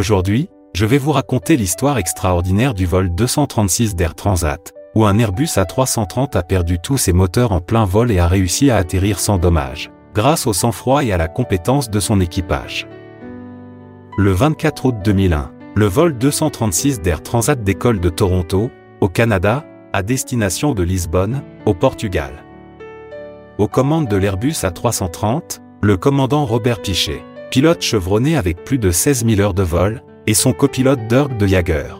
Aujourd'hui, je vais vous raconter l'histoire extraordinaire du vol 236 d'Air Transat, où un Airbus A330 a perdu tous ses moteurs en plein vol et a réussi à atterrir sans dommage, grâce au sang-froid et à la compétence de son équipage. Le 24 août 2001, le vol 236 d'Air Transat décolle de Toronto, au Canada, à destination de Lisbonne, au Portugal. Aux commandes de l'Airbus A330, le commandant Robert Pichet, pilote chevronné avec plus de 16 000 heures de vol, et son copilote Dirk de Jager.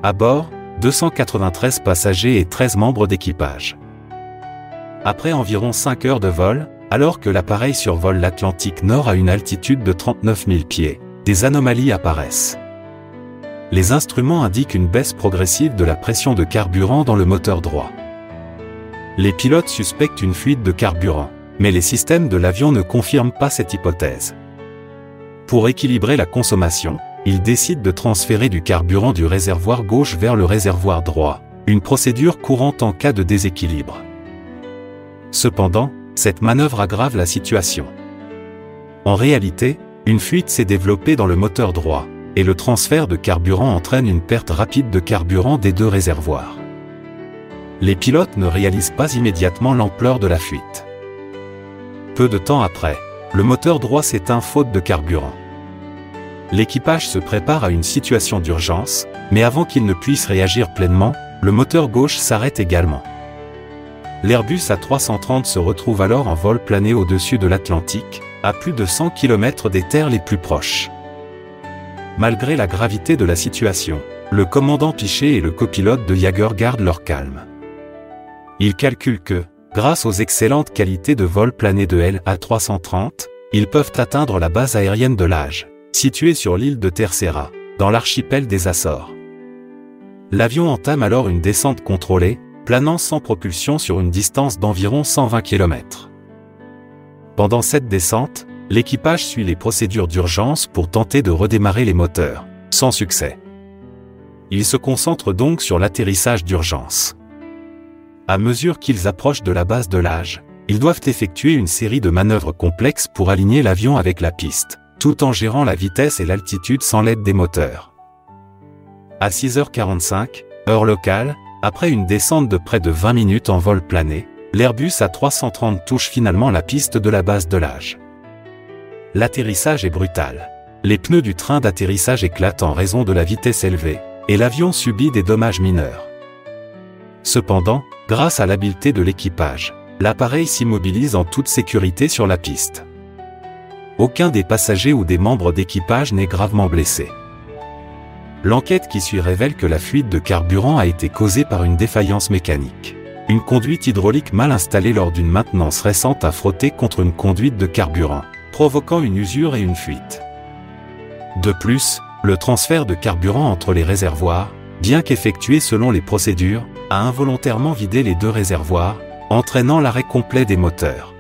À bord, 293 passagers et 13 membres d'équipage. Après environ 5 heures de vol, alors que l'appareil survole l'Atlantique Nord à une altitude de 39 000 pieds, des anomalies apparaissent. Les instruments indiquent une baisse progressive de la pression de carburant dans le moteur droit. Les pilotes suspectent une fuite de carburant, mais les systèmes de l'avion ne confirment pas cette hypothèse. Pour équilibrer la consommation, ils décident de transférer du carburant du réservoir gauche vers le réservoir droit, une procédure courante en cas de déséquilibre. Cependant, cette manœuvre aggrave la situation. En réalité, une fuite s'est développée dans le moteur droit, et le transfert de carburant entraîne une perte rapide de carburant des deux réservoirs. Les pilotes ne réalisent pas immédiatement l'ampleur de la fuite. Peu de temps après, le moteur droit s'éteint faute de carburant. L'équipage se prépare à une situation d'urgence, mais avant qu'il ne puisse réagir pleinement, le moteur gauche s'arrête également. L'Airbus A330 se retrouve alors en vol plané au-dessus de l'Atlantique, à plus de 100 km des terres les plus proches. Malgré la gravité de la situation, le commandant Pichet et le copilote de Jager gardent leur calme. Ils calculent que, grâce aux excellentes qualités de vol plané de l'A330, ils peuvent atteindre la base aérienne de Lage, située sur l'île de Terceira, dans l'archipel des Açores. L'avion entame alors une descente contrôlée, planant sans propulsion sur une distance d'environ 120 km. Pendant cette descente, l'équipage suit les procédures d'urgence pour tenter de redémarrer les moteurs, sans succès. Ils se concentrent donc sur l'atterrissage d'urgence. À mesure qu'ils approchent de la base de Lage, ils doivent effectuer une série de manœuvres complexes pour aligner l'avion avec la piste, tout en gérant la vitesse et l'altitude sans l'aide des moteurs. À 6h45, heure locale, après une descente de près de 20 minutes en vol plané, l'Airbus A330 touche finalement la piste de la base de Lage. L'atterrissage est brutal. Les pneus du train d'atterrissage éclatent en raison de la vitesse élevée, et l'avion subit des dommages mineurs. Cependant, grâce à l'habileté de l'équipage, l'appareil s'immobilise en toute sécurité sur la piste. Aucun des passagers ou des membres d'équipage n'est gravement blessé. L'enquête qui suit révèle que la fuite de carburant a été causée par une défaillance mécanique. Une conduite hydraulique mal installée lors d'une maintenance récente a frotté contre une conduite de carburant, provoquant une usure et une fuite. De plus, le transfert de carburant entre les réservoirs, bien qu'effectué selon les procédures, a involontairement vidé les deux réservoirs, entraînant l'arrêt complet des moteurs.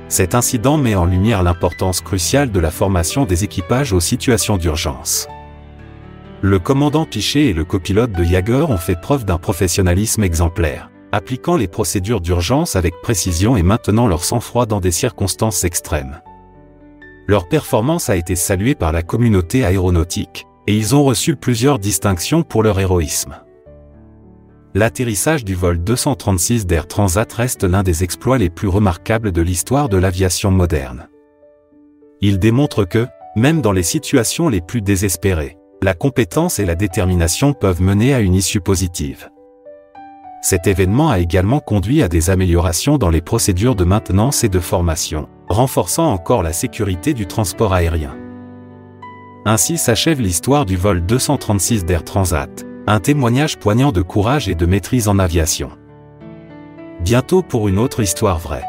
Cet incident met en lumière l'importance cruciale de la formation des équipages aux situations d'urgence. Le commandant Pichet et le copilote de Jager ont fait preuve d'un professionnalisme exemplaire, appliquant les procédures d'urgence avec précision et maintenant leur sang-froid dans des circonstances extrêmes. Leur performance a été saluée par la communauté aéronautique, et ils ont reçu plusieurs distinctions pour leur héroïsme. L'atterrissage du vol 236 d'Air Transat reste l'un des exploits les plus remarquables de l'histoire de l'aviation moderne. Il démontre que, même dans les situations les plus désespérées, la compétence et la détermination peuvent mener à une issue positive. Cet événement a également conduit à des améliorations dans les procédures de maintenance et de formation, renforçant encore la sécurité du transport aérien. Ainsi s'achève l'histoire du vol 236 d'Air Transat, un témoignage poignant de courage et de maîtrise en aviation. Bientôt pour une autre histoire vraie.